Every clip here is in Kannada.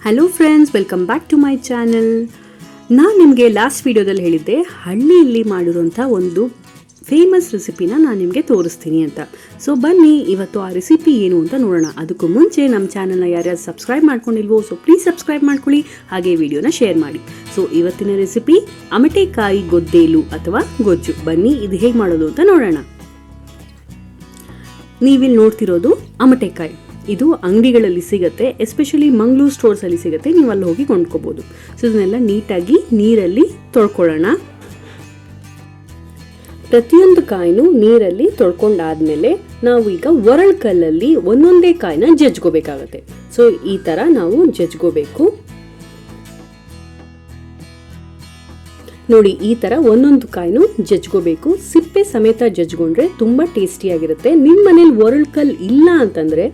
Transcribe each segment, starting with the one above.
Hello friends, welcome back to my channel. ನಾನು ನಿಮಗೆ ಲಾಸ್ಟ್ ವಿಡಿಯೋದಲ್ಲಿ ಹೇಳಿದ್ದೆ ಹಳ್ಳಿಯಲ್ಲಿ ಮಾಡಿರುವಂಥ ಒಂದು ಫೇಮಸ್ ರೆಸಿಪಿನ ನಾನು ನಿಮಗೆ ತೋರಿಸ್ತೀನಿ ಅಂತ. ಸೊ ಬನ್ನಿ ಇವತ್ತು ಆ ರೆಸಿಪಿ ಏನು ಅಂತ ನೋಡೋಣ. ಅದಕ್ಕೂ ಮುಂಚೆ ನಮ್ಮ ಚಾನಲ್ನ ಯಾರ್ಯಾರು ಸಬ್ಸ್ಕ್ರೈಬ್ ಮಾಡ್ಕೊಂಡಿಲ್ವೋ ಸೊ ಪ್ಲೀಸ್ ಸಬ್ಸ್ಕ್ರೈಬ್ ಮಾಡ್ಕೊಳ್ಳಿ, ಹಾಗೆ ವಿಡಿಯೋನ ಶೇರ್ ಮಾಡಿ. ಸೊ ಇವತ್ತಿನ ರೆಸಿಪಿ ಅಮಟೆಕಾಯಿ ಗೊದ್ದೇಲು ಅಥವಾ ಗೊಜ್ಜು. ಬನ್ನಿ ಇದು ಹೇಗೆ ಮಾಡೋದು ಅಂತ ನೋಡೋಣ. ನೀವಿಲ್ಲಿ ನೋಡ್ತಿರೋದು ಅಮಟೆಕಾಯಿ. ಇದು ಅಂಗಡಿಗಳಲ್ಲಿ ಸಿಗುತ್ತೆ, ಎಸ್ಪೆಷಲಿ ಮಂಗಳೂರು ಸ್ಟೋರ್ಸಲ್ಲಿ ಸಿಗುತ್ತೆ, ನೀವು ಅಲ್ಲಿ ಹೋಗಿ ಕೊಂಡ್ಕೋಬೋದು. ಸೊ ಇದನ್ನೆಲ್ಲ ನೀಟಾಗಿ ನೀರಲ್ಲಿ ತೊಳ್ಕೊಳ್ಳೋಣ. ಪ್ರತಿಯೊಂದು ಕಾಯಿನೂ ನೀರಲ್ಲಿ ತೊಳ್ಕೊಂಡಾದ್ಮೇಲೆ ನಾವು ಈಗ ಒರಳು ಕಲ್ಲಲ್ಲಿ ಒಂದೊಂದೇ ಕಾಯಿನ ಜಜ್ಕೋಬೇಕಾಗತ್ತೆ. ಸೊ ಈ ಥರ ನಾವು ಜಜ್ಕೋಬೇಕು. ನೋಡಿ, ಈ ಥರ ಒಂದೊಂದು ಕಾಯಿನೂ ಜಜ್ಕೋಬೇಕು. ಸಿಪ್ಪೆ ಸಮೇತ ಜಜ್ಕೊಂಡ್ರೆ ತುಂಬ ಟೇಸ್ಟಿಯಾಗಿರುತ್ತೆ. ನಿಮ್ಮ ಮನೇಲಿ ಒರಳು ಕಲ್ಲು ಇಲ್ಲ ಅಂತಂದರೆ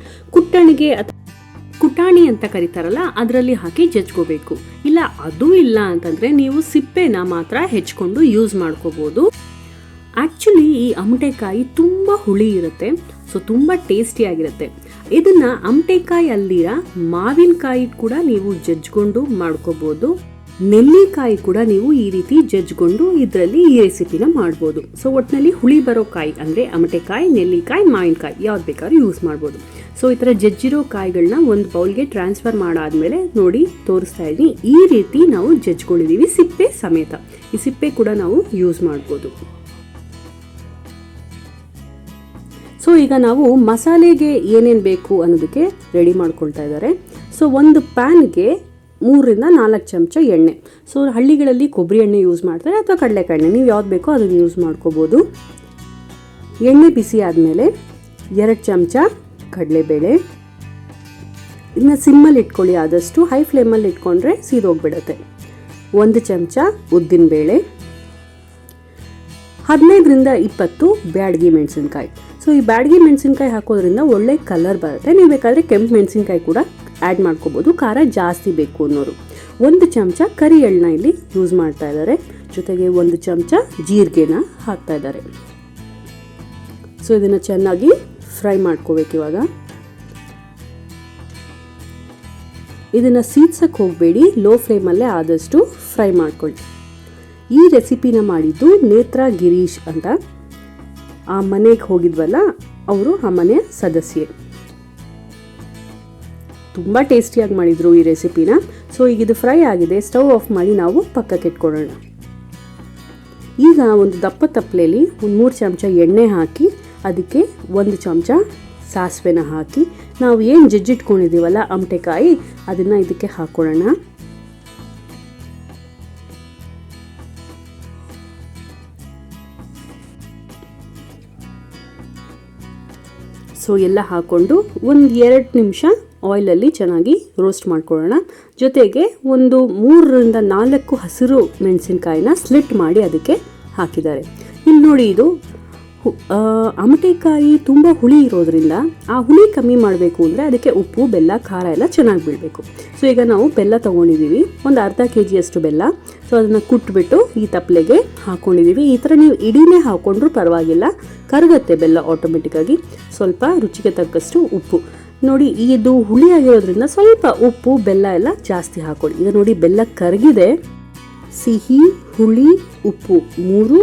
ಕುಟಾಣಿ ಅಂತ ಕರೀತಾರಲ್ಲ, ಅದರಲ್ಲಿ ಹಾಕಿ ಜಜ್ಕೋಬೇಕು. ಇಲ್ಲ ಅದು ಇಲ್ಲ ಅಂತಂದರೆ ನೀವು ಸಿಪ್ಪೆನ ಮಾತ್ರ ಹೆಚ್ಕೊಂಡು ಯೂಸ್ ಮಾಡ್ಕೋಬೋದು. ಆ್ಯಕ್ಚುಲಿ ಈ ಅಮಟೆಕಾಯಿ ತುಂಬ ಹುಳಿ ಇರುತ್ತೆ, ಸೊ ತುಂಬ ಟೇಸ್ಟಿಯಾಗಿರುತ್ತೆ. ಇದನ್ನು ಅಮಟೆಕಾಯಿ ಅಲ್ಲಿರ ಮಾವಿನಕಾಯಿ ಕೂಡ ನೀವು ಜಜ್ಕೊಂಡು ಮಾಡ್ಕೋಬೋದು. ನೆಲ್ಲಿಕಾಯಿ ಕೂಡ ನೀವು ಈ ರೀತಿ ಜಜ್ಕೊಂಡು ಇದರಲ್ಲಿ ಈ ರೆಸಿಪಿನ ಮಾಡ್ಬೋದು. ಸೊ ಒಟ್ಟಿನಲ್ಲಿ ಹುಳಿ ಬರೋ ಕಾಯಿ ಅಂದರೆ ಅಮಟೆಕಾಯಿ, ನೆಲ್ಲಿಕಾಯಿ, ಮಾವಿನಕಾಯಿ ಯಾವ್ದು ಬೇಕಾದ್ರೂ ಯೂಸ್ ಮಾಡ್ಬೋದು. ಸೊ ಈ ಥರ ಜಜ್ಜಿರೋ ಕಾಯಿಗಳನ್ನ ಒಂದು ಬೌಲ್ಗೆ ಟ್ರಾನ್ಸ್ಫರ್ ಮಾಡಾದ್ಮೇಲೆ ನೋಡಿ ತೋರಿಸ್ತಾ ಇದ್ದೀನಿ, ಈ ರೀತಿ ನಾವು ಜಜ್ಕೊಂಡಿದ್ದೀವಿ ಸಿಪ್ಪೆ ಸಮೇತ. ಈ ಸಿಪ್ಪೆ ಕೂಡ ನಾವು ಯೂಸ್ ಮಾಡ್ಬೋದು. ಸೊ ಈಗ ನಾವು ಮಸಾಲೆಗೆ ಏನೇನು ಬೇಕು ಅನ್ನೋದಕ್ಕೆ ರೆಡಿ ಮಾಡ್ಕೊಳ್ತಾ ಇದ್ದಾರೆ. ಸೊ ಒಂದು ಪ್ಯಾನ್ಗೆ 3 ರಿಂದ 4 ಚಮಚ ಎಣ್ಣೆ. ಸೊ ಹಳ್ಳಿಗಳಲ್ಲಿ ಕೊಬ್ಬರಿ ಎಣ್ಣೆ ಯೂಸ್ ಮಾಡ್ತಾರೆ ಅಥವಾ ಕಡಲೆಕಾಯಿ ಎಣ್ಣೆ, ನೀವು ಯಾವ್ದು ಬೇಕೋ ಅದನ್ನು ಯೂಸ್ ಮಾಡ್ಕೋಬೋದು. ಎಣ್ಣೆ ಬಿಸಿ ಆದಮೇಲೆ 2 ಚಮಚ ಕಡಲೆಬೇಳೆ. ಇದನ್ನ ಸಿಮ್ಮಲ್ಲಿ ಇಟ್ಕೊಳ್ಳಿ, ಆದಷ್ಟು ಹೈ ಫ್ಲೇಮಲ್ಲಿ ಇಟ್ಕೊಂಡ್ರೆ ಸೀದೋಗ್ಬಿಡುತ್ತೆ. 1 ಚಮಚ ಉದ್ದಿನಬೇಳೆ, 15 ರಿಂದ 20 ಬ್ಯಾಡಗಿ ಮೆಣಸಿನ್ಕಾಯಿ. ಸೊ ಈ ಬ್ಯಾಡಗಿ ಮೆಣಸಿನ್ಕಾಯಿ ಹಾಕೋದ್ರಿಂದ ಒಳ್ಳೆ ಕಲರ್ ಬರುತ್ತೆ. ನೀವು ಬೇಕಾದರೆ ಕೆಂಪು ಮೆಣಸಿನ್ಕಾಯಿ ಕೂಡ ಆ್ಯಡ್ ಮಾಡ್ಕೋಬೋದು, ಖಾರ ಜಾಸ್ತಿ ಬೇಕು ಅನ್ನೋರು. 1 ಚಮಚ ಕರಿ ಎಳ್ಳನ್ನ ಇಲ್ಲಿ ಯೂಸ್ ಮಾಡ್ತಾ ಇದ್ದಾರೆ. ಜೊತೆಗೆ 1 ಚಮಚ ಜೀರಿಗೆನ ಹಾಕ್ತಾ ಇದ್ದಾರೆ. ಸೊ ಇದನ್ನು ಚೆನ್ನಾಗಿ ಫ್ರೈ ಮಾಡ್ಕೋಬೇಕು. ಇವಾಗ ಇದನ್ನು ಸೀದ್ಸಕ್ಕೆ ಹೋಗಬೇಡಿ, ಲೋ ಫ್ಲೇಮಲ್ಲೇ ಆದಷ್ಟು ಫ್ರೈ ಮಾಡ್ಕೊಳ್ಳಿ. ಈ ರೆಸಿಪಿನ ಮಾಡಿದ್ದು ನೇತ್ರ ಗಿರೀಶ್ ಅಂತ, ಆ ಮನೆಗೆ ಹೋಗಿದ್ವಲ್ಲ ಅವರು ಆ ಮನೆಯ ಸದಸ್ಯೆ. ತುಂಬ ಟೇಸ್ಟಿಯಾಗಿ ಮಾಡಿದರು ಈ ರೆಸಿಪಿನ. ಸೊ ಈಗ ಇದು ಫ್ರೈ ಆಗಿದೆ, ಸ್ಟವ್ ಆಫ್ ಮಾಡಿ ನಾವು ಪಕ್ಕಕ್ಕೆ ಇಟ್ಕೊಳ್ಳೋಣ. ಈಗ ಒಂದು ದಪ್ಪ ತಪ್ಪಲೆಯಲ್ಲಿ 3 ಚಮಚ ಎಣ್ಣೆ ಹಾಕಿ ಅದಕ್ಕೆ 1 ಚಮಚ ಸಾಸಿವೆನ ಹಾಕಿ ನಾವು ಏನು ಜಜ್ಜಿಟ್ಕೊಂಡಿದ್ದೀವಲ್ಲ ಅಮಟೆಕಾಯಿ ಅದನ್ನು ಇದಕ್ಕೆ ಹಾಕೊಳ್ಳೋಣ. ಸೊ ಎಲ್ಲ ಹಾಕ್ಕೊಂಡು 1-2 ನಿಮಿಷ ಆಯಿಲಲ್ಲಿ ಚೆನ್ನಾಗಿ ರೋಸ್ಟ್ ಮಾಡ್ಕೊಳ್ಳೋಣ. ಜೊತೆಗೆ 3 ರಿಂದ 4 ಹಸಿರು ಮೆಣಸಿನ್ಕಾಯಿನ ಸ್ಲಿಟ್ ಮಾಡಿ ಅದಕ್ಕೆ ಹಾಕಿದ್ದಾರೆ. ಇಲ್ಲಿ ನೋಡಿ, ಇದು ಅಮಟೆಕಾಯಿ ತುಂಬ ಹುಳಿ ಇರೋದ್ರಿಂದ ಆ ಹುಳಿ ಕಮ್ಮಿ ಮಾಡಬೇಕು ಅಂದರೆ ಅದಕ್ಕೆ ಉಪ್ಪು, ಬೆಲ್ಲ, ಖಾರ ಎಲ್ಲ ಚೆನ್ನಾಗಿ ಬೀಳಬೇಕು. ಸೊ ಈಗ ನಾವು ಬೆಲ್ಲ ತೊಗೊಂಡಿದ್ದೀವಿ, ಒಂದು ಅರ್ಧ kg ಬೆಲ್ಲ. ಸೊ ಅದನ್ನು ಕುಟ್ಬಿಟ್ಟು ಈ ತಪ್ಪಲೆಗೆ ಹಾಕ್ಕೊಂಡಿದ್ದೀವಿ. ಈ ಥರ ನೀವು ಇಡೀನೇ ಹಾಕ್ಕೊಂಡ್ರೂ ಪರವಾಗಿಲ್ಲ, ಕರಗತ್ತೆ ಬೆಲ್ಲ ಆಟೋಮೆಟಿಕ್ಕಾಗಿ. ಸ್ವಲ್ಪ ರುಚಿಗೆ ತಕ್ಕಷ್ಟು ಉಪ್ಪು. ನೋಡಿ, ಇದು ಹುಳಿ ಆಗಿರೋದ್ರಿಂದ ಸ್ವಲ್ಪ ಉಪ್ಪು, ಬೆಲ್ಲ ಎಲ್ಲ ಜಾಸ್ತಿ ಹಾಕೊಳ್ಳಿ. ಈಗ ನೋಡಿ, ಬೆಲ್ಲ ಕರಗಿದೆ. ಸಿಹಿ, ಹುಳಿ, ಉಪ್ಪು 3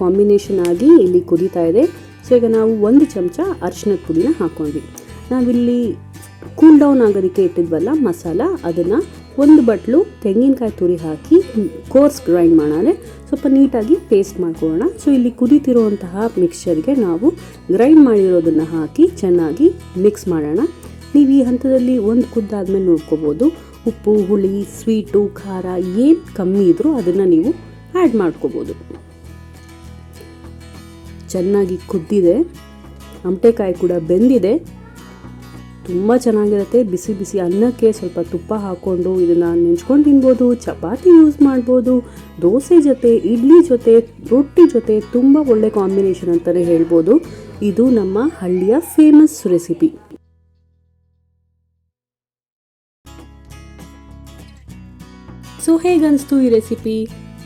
ಕಾಂಬಿನೇಷನ್ ಆಗಿ ಇಲ್ಲಿ ಕುದೀತಾ ಇದೆ. ಸೊ ಈಗ ನಾವು 1 ಚಮಚ ಅರಿಶಿಣದ ಪುಡಿನ ಹಾಕ್ಕೊಂಡ್ವಿ. ನಾವಿಲ್ಲಿ ಕೂಲ್ ಡೌನ್ ಆಗೋದಕ್ಕೆ ಇಟ್ಟಿದ್ವಲ್ಲ ಮಸಾಲ, ಅದನ್ನು 1 ಬಟ್ಲು ತೆಂಗಿನಕಾಯಿ ತುರಿ ಹಾಕಿ ಕೋರ್ಸ್ ಗ್ರೈಂಡ್ ಮಾಡಾದ್ರೆ ಸ್ವಲ್ಪ ನೀಟಾಗಿ ಪೇಸ್ಟ್ ಮಾಡ್ಕೊಳ್ಳೋಣ. ಸೊ ಇಲ್ಲಿ ಕುದೀತಿರುವಂತಹ ಮಿಕ್ಸ್ಚರ್ಗೆ ನಾವು ಗ್ರೈಂಡ್ ಮಾಡಿರೋದನ್ನು ಹಾಕಿ ಚೆನ್ನಾಗಿ ಮಿಕ್ಸ್ ಮಾಡೋಣ. ನೀವು ಈ ಹಂತದಲ್ಲಿ ಒಂದು ಕುದ್ದಾದ್ಮೇಲೆ ನೋಡ್ಕೋಬೋದು, ಉಪ್ಪು, ಹುಳಿ, ಸ್ವೀಟು, ಖಾರ ಏನು ಕಮ್ಮಿ ಇದ್ರೂ ಅದನ್ನು ನೀವು ಆ್ಯಡ್ ಮಾಡ್ಕೋಬೋದು. ಚೆನ್ನಾಗಿ ಕುದ್ದಿದೆ, ಅಮಟೆಕಾಯಿ ಕೂಡ ಬೆಂದಿದೆ, ತುಂಬ ಚೆನ್ನಾಗಿರುತ್ತೆ. ಬಿಸಿ ಬಿಸಿ ಅನ್ನಕ್ಕೆ ಸ್ವಲ್ಪ ತುಪ್ಪ ಹಾಕ್ಕೊಂಡು ಇದನ್ನು ನೆಂಚ್ಕೊಂಡು ತಿನ್ಬೋದು, ಚಪಾತಿ ಯೂಸ್ ಮಾಡ್ಬೋದು, ದೋಸೆ ಜೊತೆ, ಇಡ್ಲಿ ಜೊತೆ, ರೊಟ್ಟಿ ಜೊತೆ ತುಂಬ ಒಳ್ಳೆ ಕಾಂಬಿನೇಷನ್ ಅಂತಲೇ ಹೇಳ್ಬೋದು. ಇದು ನಮ್ಮ ಹಳ್ಳಿಯ ಫೇಮಸ್ ರೆಸಿಪಿ. ಸೊ ಹೇಗನ್ನಿಸ್ತು ಈ ರೆಸಿಪಿ?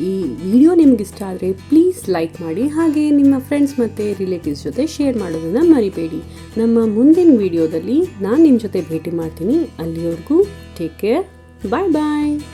ಈ ವಿಡಿಯೋ ನಿಮ್ಗೆ ಇಷ್ಟ ಆದರೆ ಪ್ಲೀಸ್ ಲೈಕ್ ಮಾಡಿ, ಹಾಗೆ ನಿಮ್ಮ ಫ್ರೆಂಡ್ಸ್ ಮತ್ತು ರಿಲೇಟಿವ್ಸ್ ಜೊತೆ ಶೇರ್ ಮಾಡೋದನ್ನು ಮರಿಬೇಡಿ. ನಮ್ಮ ಮುಂದಿನ ವಿಡಿಯೋದಲ್ಲಿ ನಾನು ನಿಮ್ಮ ಜೊತೆ ಭೇಟಿ ಮಾಡ್ತೀನಿ. ಅಲ್ಲಿವರೆಗೂ ಟೇಕ್ ಕೇರ್. ಬಾಯ್ ಬಾಯ್.